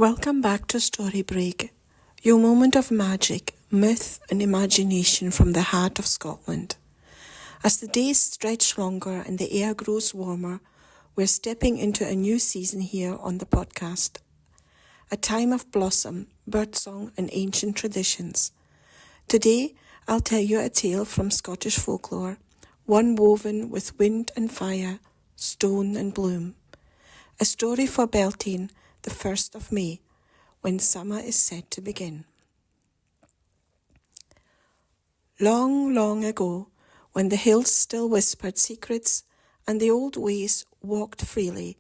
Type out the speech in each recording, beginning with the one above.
Welcome back to Story Break, your moment of magic, myth and imagination from the heart of Scotland. As the days stretch longer and the air grows warmer, we're stepping into a new season here on the podcast. A time of blossom, birdsong and ancient traditions. Today, I'll tell you a tale from Scottish folklore, one woven with wind and fire, stone and bloom. A story for Beltane, the 1st of May, when summer is set to begin. Long, long ago, when the hills still whispered secrets and the old ways walked freely,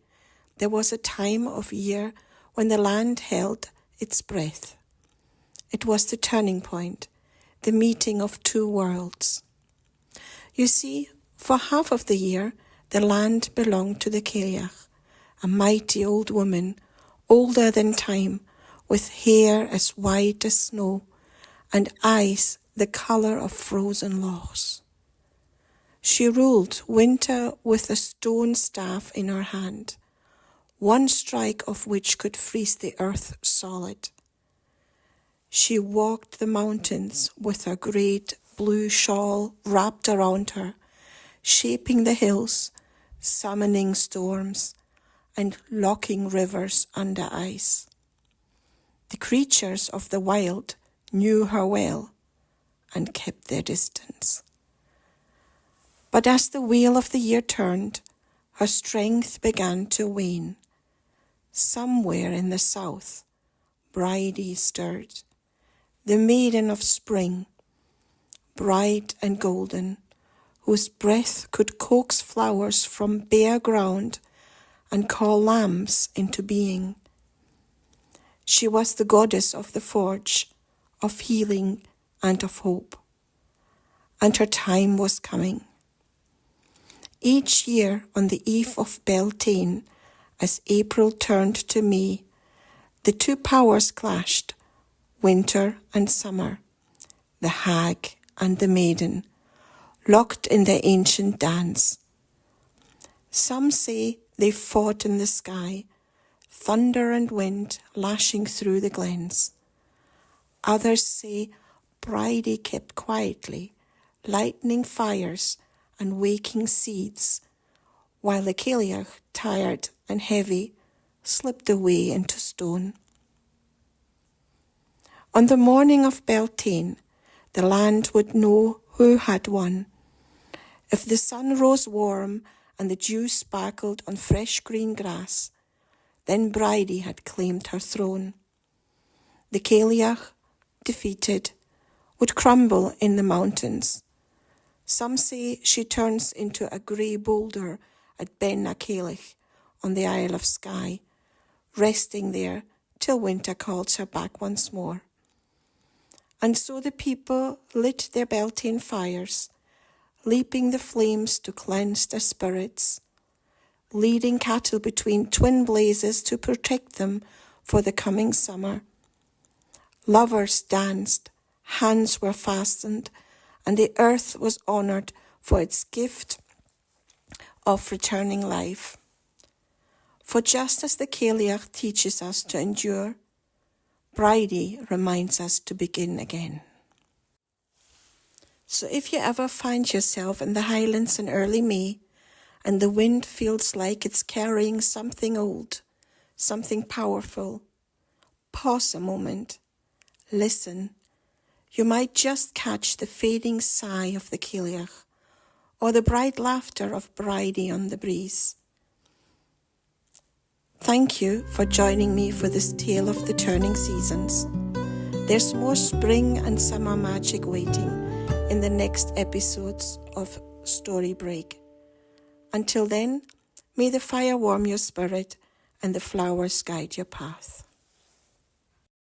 there was a time of year when the land held its breath. It was the turning point, the meeting of two worlds. You see, for half of the year, the land belonged to the Cailleach, a mighty old woman, older than time, with hair as white as snow and eyes the colour of frozen lochs. She ruled winter with a stone staff in her hand, one strike of which could freeze the earth solid. She walked the mountains with a great blue shawl wrapped around her, shaping the hills, summoning storms, and locking rivers under ice. The creatures of the wild knew her well and kept their distance. But as the wheel of the year turned, her strength began to wane. Somewhere in the south, Bridie stirred, the maiden of spring, bright and golden, whose breath could coax flowers from bare ground and call lambs into being. She was the goddess of the forge, of healing and of hope. And her time was coming. Each year on the eve of Beltane, as April turned to May, the two powers clashed, winter and summer, the hag and the maiden, locked in their ancient dance. Some say they fought in the sky, thunder and wind lashing through the glens. Others say Bridie kept quietly, lightning fires and waking seeds, while the Cailleach, tired and heavy, slipped away into stone. On the morning of Beltane, the land would know who had won. If the sun rose warm and the dew sparkled on fresh green grass, then Bridie had claimed her throne. The Cailleach, defeated, would crumble in the mountains. Some say she turns into a grey boulder at Ben na Cailleach on the Isle of Skye, resting there till winter calls her back once more. And so the people lit their Beltane fires, leaping the flames to cleanse their spirits, leading cattle between twin blazes to protect them for the coming summer. Lovers danced, hands were fastened, and the earth was honoured for its gift of returning life. For just as the Cailleach teaches us to endure, Bridie reminds us to begin again. So if you ever find yourself in the Highlands in early May, and the wind feels like it's carrying something old, something powerful, pause a moment, listen. You might just catch the fading sigh of the Cailleach, or the bright laughter of Bridie on the breeze. Thank you for joining me for this tale of the turning seasons. There's more spring and summer magic waiting in the next episodes of Story Break. Until then, may the fire warm your spirit and the flowers guide your path.